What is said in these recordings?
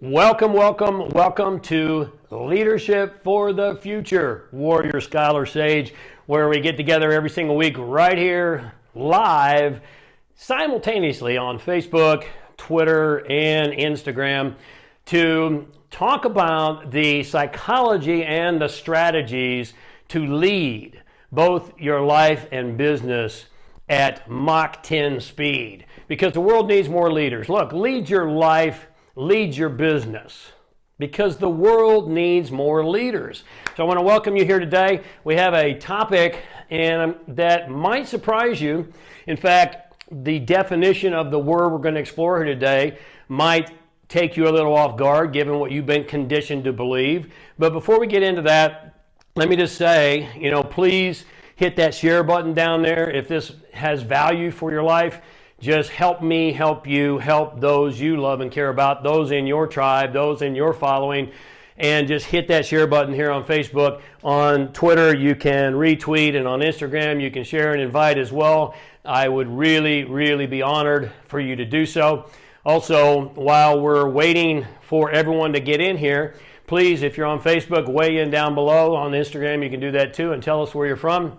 Welcome to Leadership for the Future, Warrior Scholar Sage, where we get together every single week right here, live, simultaneously on Facebook, Twitter, and Instagram to talk about the psychology and the strategies to lead both your life and business at Mach 10 speed. Because the world needs more leaders. Look, lead your life, lead your business, because the world needs more leaders. So I want to welcome you here today. We have a topic that might surprise you. In fact, the definition of the word we're going to explore here today might take you a little off guard given what you've been conditioned to believe. But before we get into that, let me just say, please hit that share button down there. If this has value for your life, just help me help you, help those you love and care about, those in your tribe, those in your following, and just hit that share button here on Facebook. On Twitter, you can retweet, and on Instagram, you can share and invite as well. I would really be honored for you to do so. Also, while we're waiting for everyone to get in here, please, if you're on Facebook, weigh in down below. On Instagram, you can do that too, and tell us where you're from,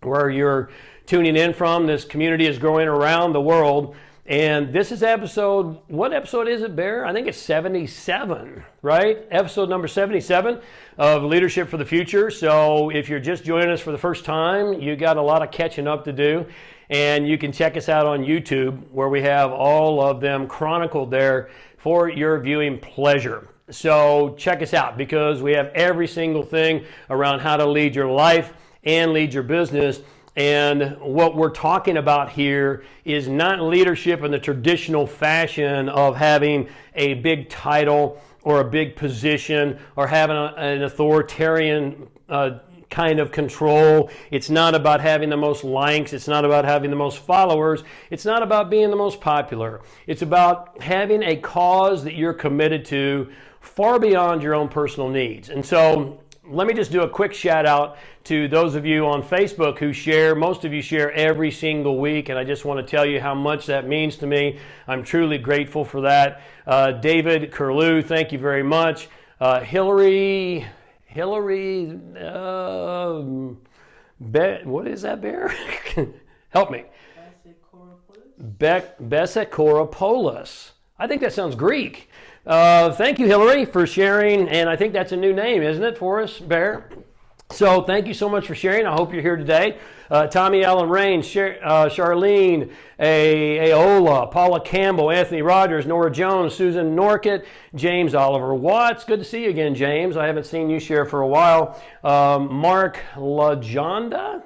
where you're tuning in from. This community is growing around the world. And this is what episode is it, Bear? I think it's 77, right? Episode number 77 of Leadership for the Future. So if you're just joining us for the first time, you got a lot of catching up to do. And you can check us out on YouTube, where we have all of them chronicled there for your viewing pleasure. So check us out, because we have every single thing around how to lead your life and lead your business. And what we're talking about here is not leadership in the traditional fashion of having a big title or a big position or having an authoritarian kind of control. It's not about having the most likes. It's not about having the most followers. It's not about being the most popular. It's about having a cause that you're committed to far beyond your own personal needs. And so let me just do a quick shout out to those of you on Facebook who share. Most of you share every single week, and I just want to tell you how much that means to me. I'm truly grateful for that. David Curlew, thank you very much. Hillary, what is that, Bear? Help me. Bersabeh. I think that sounds Greek. Thank you, Hillary, for sharing, and I think that's a new name, isn't it, for us, Bear? So thank you so much for sharing. I hope you're here today. Tommy Allen Rain, Charlene, Aola, Paula Campbell, Anthony Rogers, Nora Jones, Susan Norkett, James Oliver Watts. Good to see you again, James. I haven't seen you share for a while. Mark Lajonda,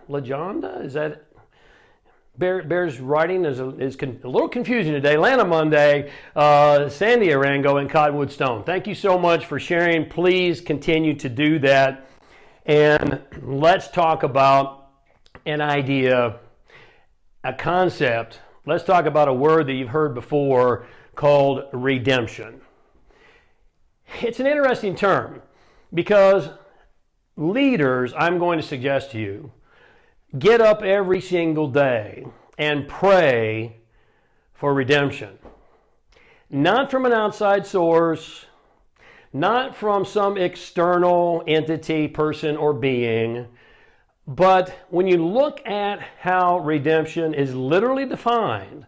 is that Bear's writing is a little confusing today. Lana Monday, Sandy Arango, and Cottonwood Stone. Thank you so much for sharing. Please continue to do that. And let's talk about an idea, a concept. Let's talk about a word that you've heard before called redemption. It's an interesting term because leaders, I'm going to suggest to you, get up every single day and pray for redemption. Not from an outside source, not from some external entity, person, or being, but when you look at how redemption is literally defined,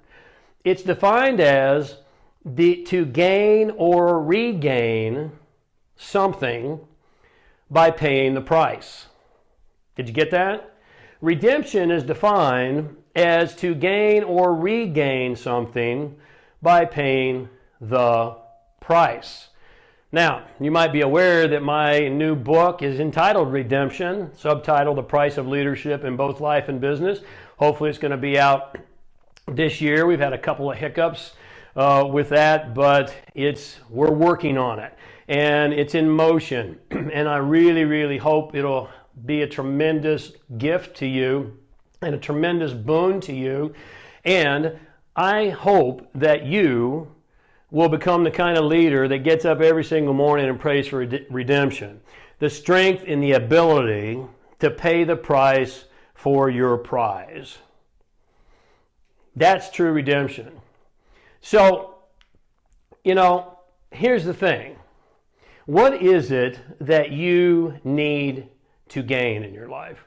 it's defined as to gain or regain something by paying the price. Did you get that? Redemption is defined as to gain or regain something by paying the price. Now, you might be aware that my new book is entitled Redemption, subtitled The Price of Leadership in Both Life and Business. Hopefully it's going to be out this year. We've had a couple of hiccups with that, but we're working on it, and it's in motion. And I really hope it'll be a tremendous gift to you and a tremendous boon to you. And I hope that you will become the kind of leader that gets up every single morning and prays for redemption. The strength and the ability to pay the price for your prize. That's true redemption. So, here's the thing. What is it that you need to gain in your life?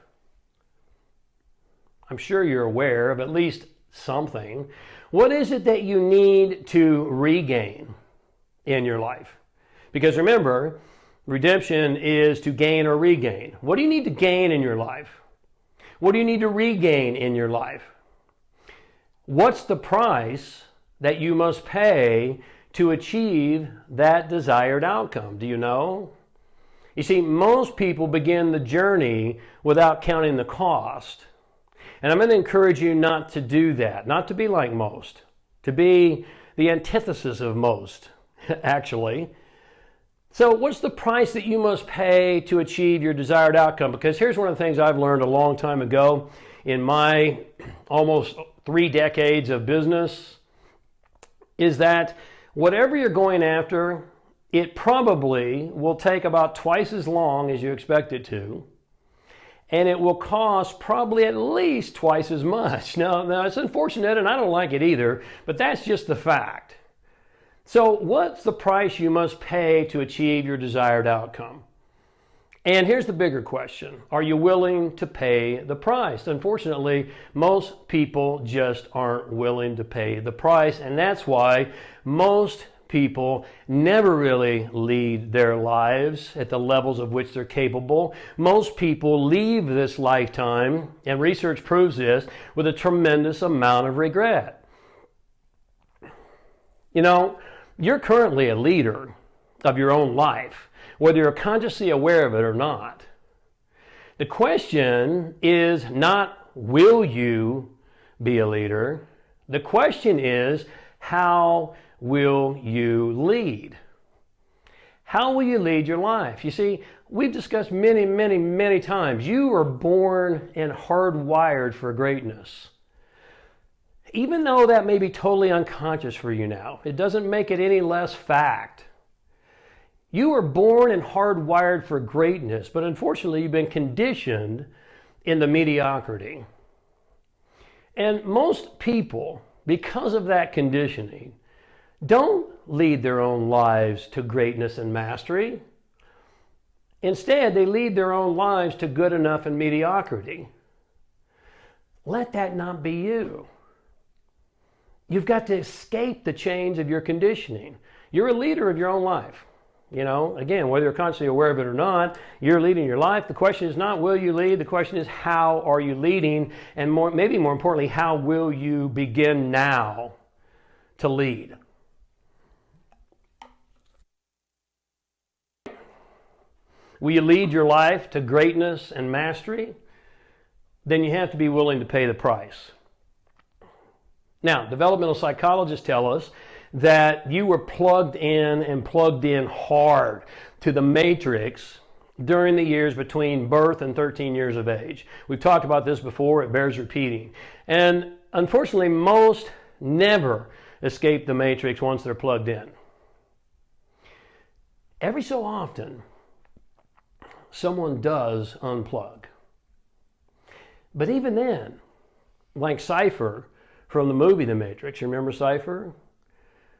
I'm sure you're aware of at least something. What is it that you need to regain in your life? Because remember, redemption is to gain or regain. What do you need to gain in your life? What do you need to regain in your life? What's the price that you must pay to achieve that desired outcome? Do you know? You see, most people begin the journey without counting the cost. And I'm going to encourage you not to do that, not to be like most, to be the antithesis of most, actually. So what's the price that you must pay to achieve your desired outcome? Because here's one of the things I've learned a long time ago in my almost 3 decades of business, is that whatever you're going after, it probably will take about twice as long as you expect it to, and it will cost probably at least twice as much. Now it's unfortunate, and I don't like it either, but that's just the fact. So what's the price you must pay to achieve your desired outcome? And here's the bigger question. Are you willing to pay the price? Unfortunately, most people just aren't willing to pay the price, and that's why most people never really lead their lives at the levels of which they're capable. Most people leave this lifetime, and research proves this, with a tremendous amount of regret. You know, you're currently a leader of your own life, whether you're consciously aware of it or not. The question is not, will you be a leader? The question is, how will you lead? How will you lead your life? You see, we've discussed many times, you are born and hardwired for greatness. Even though that may be totally unconscious for you now, it doesn't make it any less fact. You were born and hardwired for greatness, but unfortunately you've been conditioned into mediocrity. And most people, because of that conditioning, don't lead their own lives to greatness and mastery. Instead, they lead their own lives to good enough and mediocrity. Let that not be you. You've got to escape the chains of your conditioning. You're a leader of your own life. You know, again, whether you're consciously aware of it or not, you're leading your life. The question is not, will you lead? The question is, how are you leading? And maybe more importantly, how will you begin now to lead? Will you lead your life to greatness and mastery? Then you have to be willing to pay the price. Now, developmental psychologists tell us that you were plugged in and plugged in hard to the matrix during the years between birth and 13 years of age. We've talked about this before, it bears repeating. And unfortunately, most never escape the matrix once they're plugged in. Every so often, someone does unplug. But even then, like Cypher from the movie The Matrix, you remember Cypher?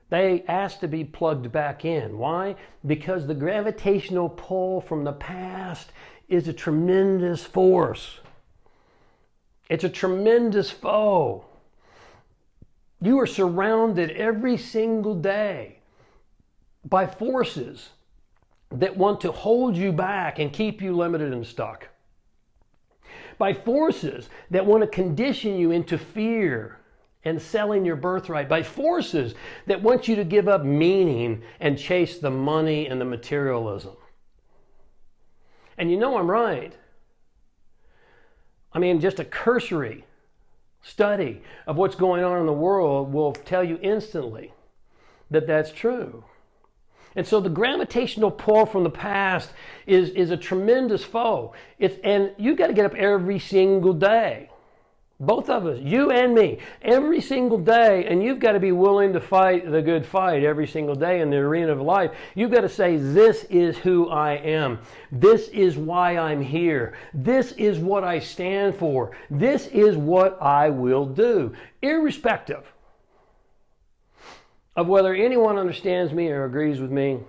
They asked to be plugged back in. Why? Because the gravitational pull from the past is a tremendous force. It's a tremendous foe. You are surrounded every single day by forces that want to hold you back and keep you limited and stuck. By forces that want to condition you into fear and selling your birthright, by forces that want you to give up meaning and chase the money and the materialism. And you know I'm right. I mean, just a cursory study of what's going on in the world will tell you instantly that that's true. And so the gravitational pull from the past is a tremendous foe. And you've got to get up every single day. Both of us, you and me, every single day, and you've got to be willing to fight the good fight every single day in the arena of life. You've got to say, this is who I am. This is why I'm here. This is what I stand for. This is what I will do, irrespective of whether anyone understands me or agrees with me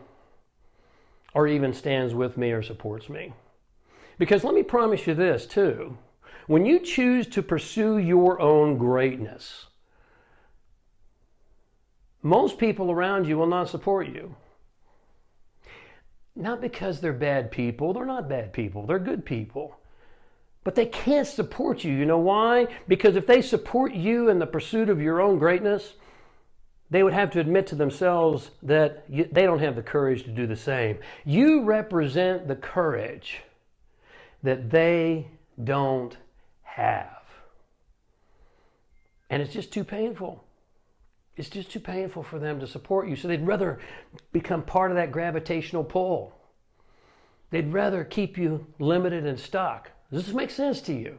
or even stands with me or supports me. Because let me promise you this too. When you choose to pursue your own greatness, most people around you will not support you. Not because they're bad people. They're not bad people. They're good people. But they can't support you. You know why? Because if they support you in the pursuit of your own greatness, they would have to admit to themselves that they don't have the courage to do the same. You represent the courage that they don't have. And it's just too painful. It's just too painful for them to support you. So they'd rather become part of that gravitational pull. They'd rather keep you limited and stuck. Does this make sense to you?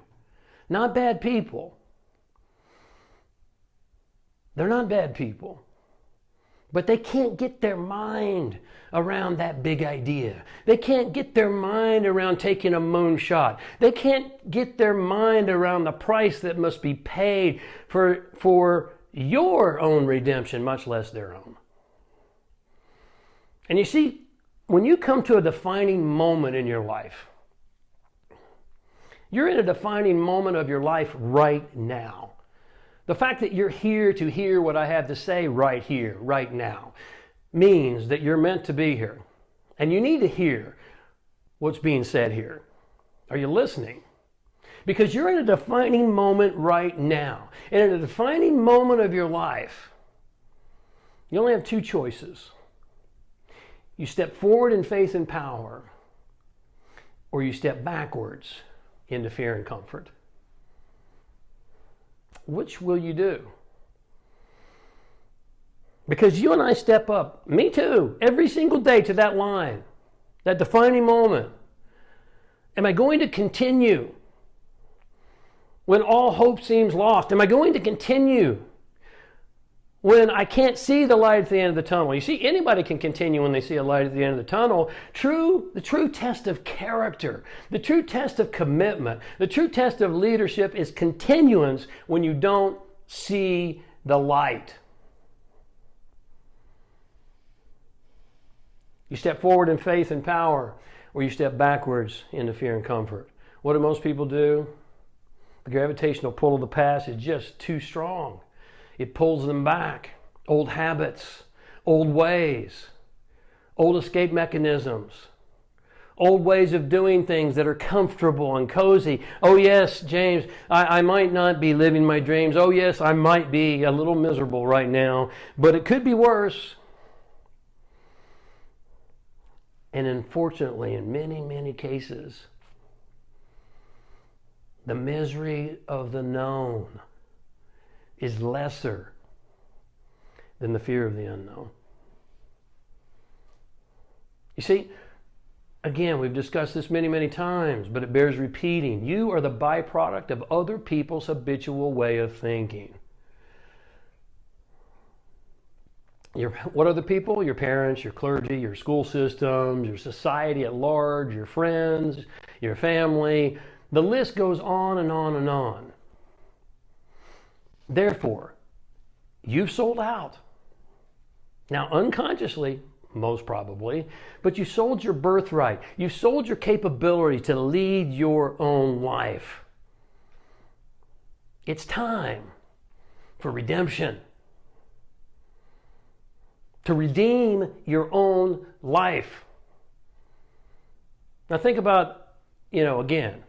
Not bad people. They're not bad people. But they can't get their mind around that big idea. They can't get their mind around taking a moonshot. They can't get their mind around the price that must be paid for your own redemption, much less their own. And you see, when you come to a defining moment in your life, you're in a defining moment of your life right now. The fact that you're here to hear what I have to say right here, right now, means that you're meant to be here. And you need to hear what's being said here. Are you listening? Because you're in a defining moment right now. And in a defining moment of your life, you only have two choices. You step forward in faith and power, or you step backwards into fear and comfort. Which will you do? Because you and I step up, me too, every single day to that line, that defining moment. Am I going to continue when all hope seems lost? Am I going to continue when I can't see the light at the end of the tunnel? You see, anybody can continue when they see a light at the end of the tunnel. The true test of character, the true test of commitment, the true test of leadership is continuance when you don't see the light. You step forward in faith and power, or you step backwards into fear and comfort. What do most people do? The gravitational pull of the past is just too strong. It pulls them back. Old habits, old ways, old escape mechanisms, old ways of doing things that are comfortable and cozy. Oh yes, James, I might not be living my dreams. Oh yes, I might be a little miserable right now, but it could be worse. And unfortunately, in many, many cases, the misery of the known is lesser than the fear of the unknown. You see, again, we've discussed this many, many times, but it bears repeating. You are the byproduct of other people's habitual way of thinking. What other people? Your parents, your clergy, your school systems, your society at large, your friends, your family. The list goes on and on and on. Therefore, you've sold out. Now, unconsciously, most probably, but you sold your birthright. You sold your capability to lead your own life. It's time for redemption. To redeem your own life. Now think about, again,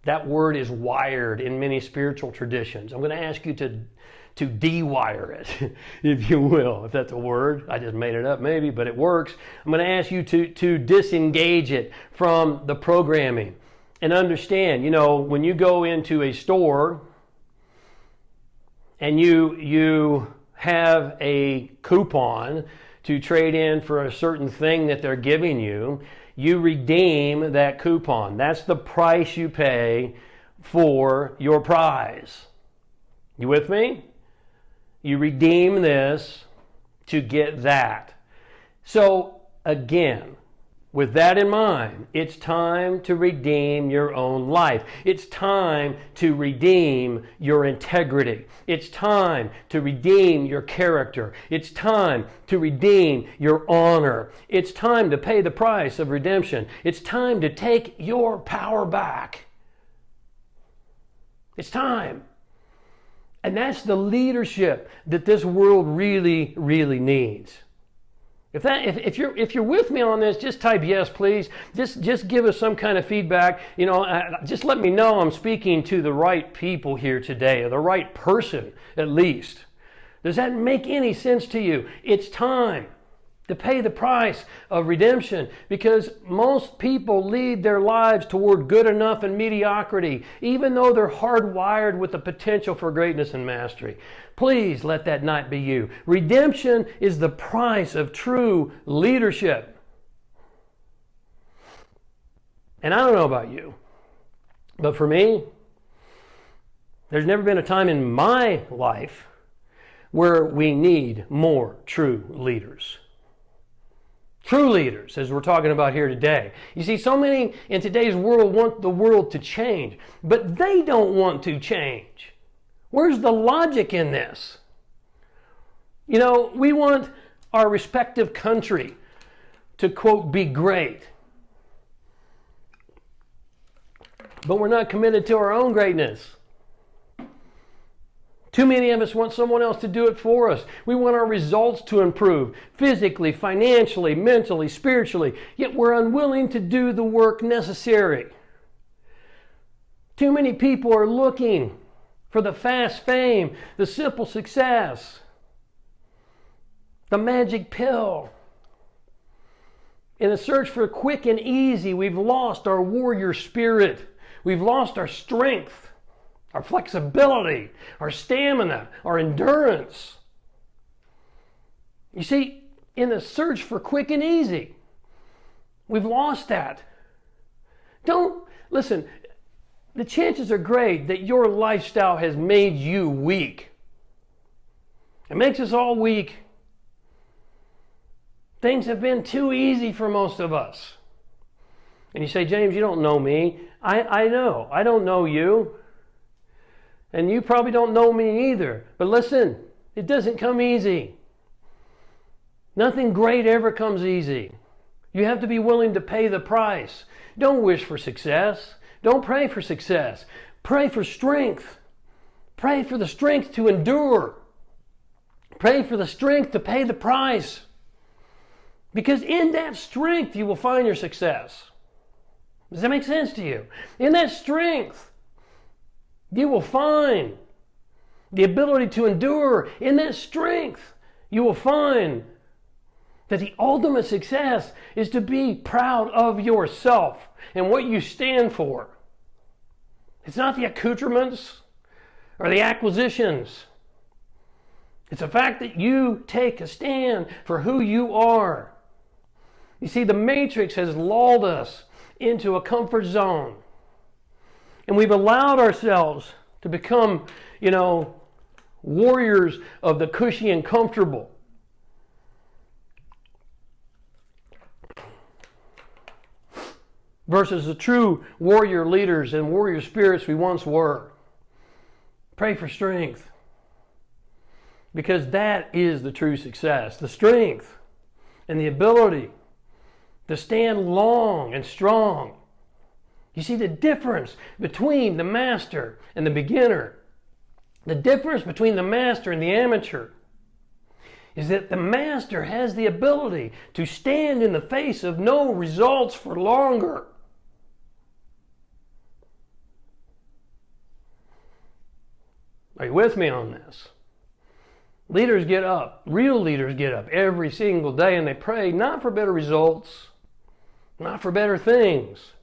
that word is wired in many spiritual traditions. I'm going to ask you to de-wire it, if you will, if that's a word. I just made it up maybe, but it works. I'm going to ask you to disengage it from the programming and understand, when you go into a store and you have a coupon to trade in for a certain thing that they're giving you, you redeem that coupon. That's the price you pay for your prize. You with me? You redeem this to get that. So again, with that in mind, it's time to redeem your own life. It's time to redeem your integrity. It's time to redeem your character. It's time to redeem your honor. It's time to pay the price of redemption. It's time to take your power back. It's time. And that's the leadership that this world really, really needs. If you're with me on this, just type yes, please. Just give us some kind of feedback. Just let me know I'm speaking to the right people here today, or the right person at least. Does that make any sense to you? It's time to pay the price of redemption, because most people lead their lives toward good enough and mediocrity, even though they're hardwired with the potential for greatness and mastery. Please let that not be you. Redemption is the price of true leadership. And I don't know about you, but for me, there's never been a time in my life where we need more true leaders. True leaders, as we're talking about here today. You see, so many in today's world want the world to change, but they don't want to change. Where's the logic in this? We want our respective country to, quote, be great. But we're not committed to our own greatness. Too many of us want someone else to do it for us. We want our results to improve physically, financially, mentally, spiritually, yet we're unwilling to do the work necessary. Too many people are looking for the fast fame, the simple success, the magic pill. In the search for quick and easy, we've lost our warrior spirit. We've lost our strength, our flexibility, our stamina, our endurance. You see, in the search for quick and easy, we've lost that. Listen, the chances are great that your lifestyle has made you weak. It makes us all weak. Things have been too easy for most of us. And you say, James, you don't know me. I know. I don't know you. And you probably don't know me either. But listen, it doesn't come easy. Nothing great ever comes easy. You have to be willing to pay the price. Don't wish for success. Don't pray for success. Pray for strength. Pray for the strength to endure. Pray for the strength to pay the price. Because in that strength, you will find your success. Does that make sense to you? In that strength, you will find the ability to endure. In that strength, you will find that the ultimate success is to be proud of yourself and what you stand for. It's not the accoutrements or the acquisitions. It's the fact that you take a stand for who you are. You see, the matrix has lulled us into a comfort zone. And we've allowed ourselves to become, warriors of the cushy and comfortable. Versus the true warrior leaders and warrior spirits we once were. Pray for strength. Because that is the true success. The strength and the ability to stand long and strong. You see the difference between the master and the beginner. The difference between the master and the amateur is that the master has the ability to stand in the face of no results for longer. Are you with me on this? Leaders get up, real leaders get up every single day and they pray not for better results, not for better things.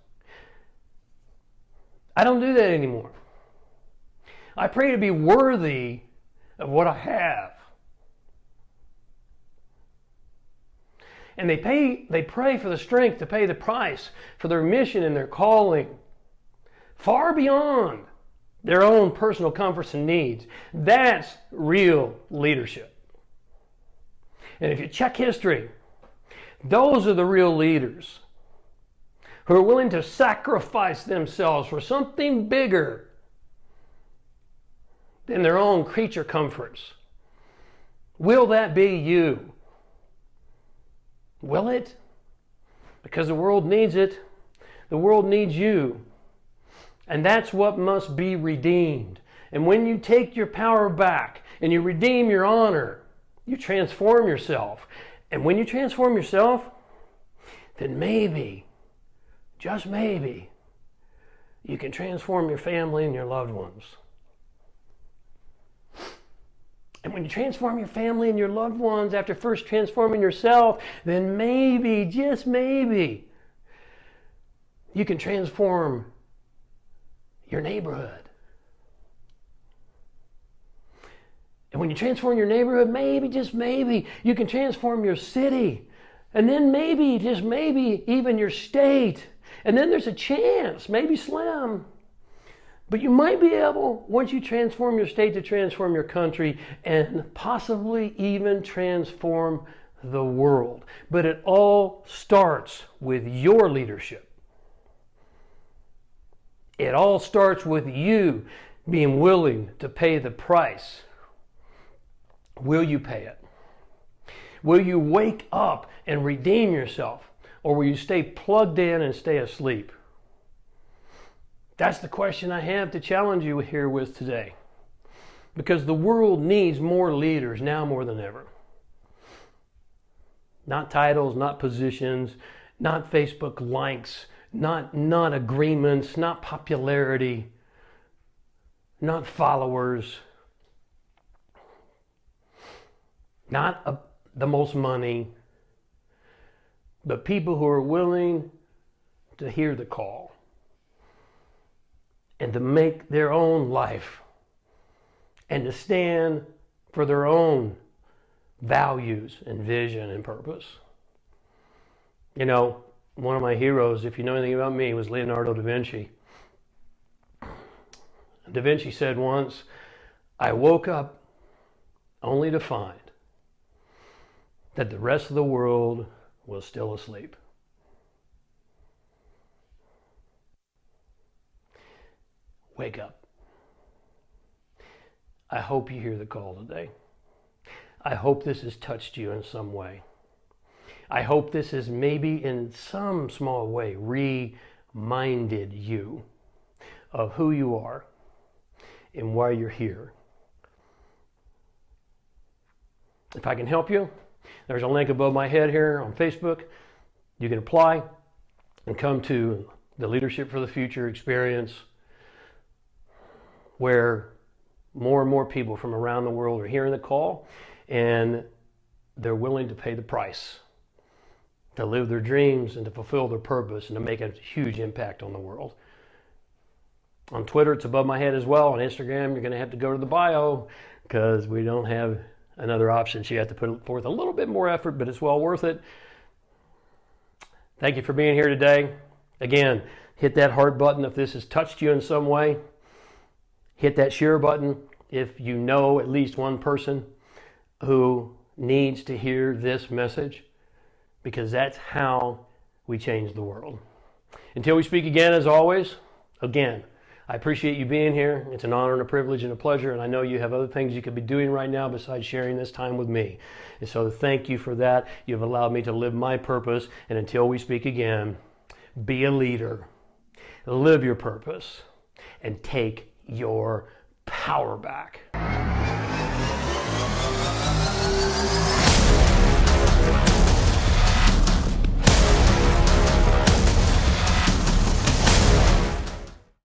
I don't do that anymore. I pray to be worthy of what I have. And they pray for the strength to pay the price for their mission and their calling, far beyond their own personal comforts and needs. That's real leadership. And if you check history, those are the real leaders. who are willing to sacrifice themselves for something bigger than their own creature comforts. Will that be you? Will it? Because the world needs it. The world needs you. And that's what must be redeemed. And when you take your power back and you redeem your honor, you transform yourself. And when you transform yourself, then maybe, just maybe, you can transform your family and your loved ones. And when you transform your family and your loved ones after first transforming yourself, then maybe, just maybe, you can transform your neighborhood. And when you transform your neighborhood, maybe, just maybe, you can transform your city. And then maybe, just maybe, even your state. And then there's a chance, maybe slim, but you might be able, once you transform your state, to transform your country and possibly even transform the world. But it all starts with your leadership. It all starts with you being willing to pay the price. Will you pay it? Will you wake up and redeem yourself? Or will you stay plugged in and stay asleep? That's the question I have to challenge you here with today. Because the world needs more leaders now more than ever. Not titles, not positions, not Facebook likes, not agreements, not popularity, not followers, not the most money, but people who are willing to hear the call and to make their own life and to stand for their own values and vision and purpose. You know, one of my heroes, if you know anything about me, was Leonardo da Vinci. Da Vinci said once, "I woke up only to find that the rest of the world was still asleep." Wake up. I hope you hear the call today. I hope this has touched you in some way. I hope this has maybe in some small way reminded you of who you are and why you're here. If I can help you, there's a link above my head here on Facebook. You can apply and come to the Leadership for the Future experience, where more and more people from around the world are hearing the call and they're willing to pay the price to live their dreams and to fulfill their purpose and to make a huge impact on the world. On Twitter, it's above my head as well. On Instagram, you're going to have to go to the bio because we don't have another option. So you have to put forth a little bit more effort, but it's well worth it. Thank you for being here today. Again, hit that heart button if this has touched you in some way. Hit that share button if you know at least one person who needs to hear this message, because that's how we change the world. Until we speak again, as always, again, I appreciate you being here. It's an honor and a privilege and a pleasure, and I know you have other things you could be doing right now besides sharing this time with me. And so thank you for that. You've allowed me to live my purpose, and until we speak again, be a leader, live your purpose, and take your power back.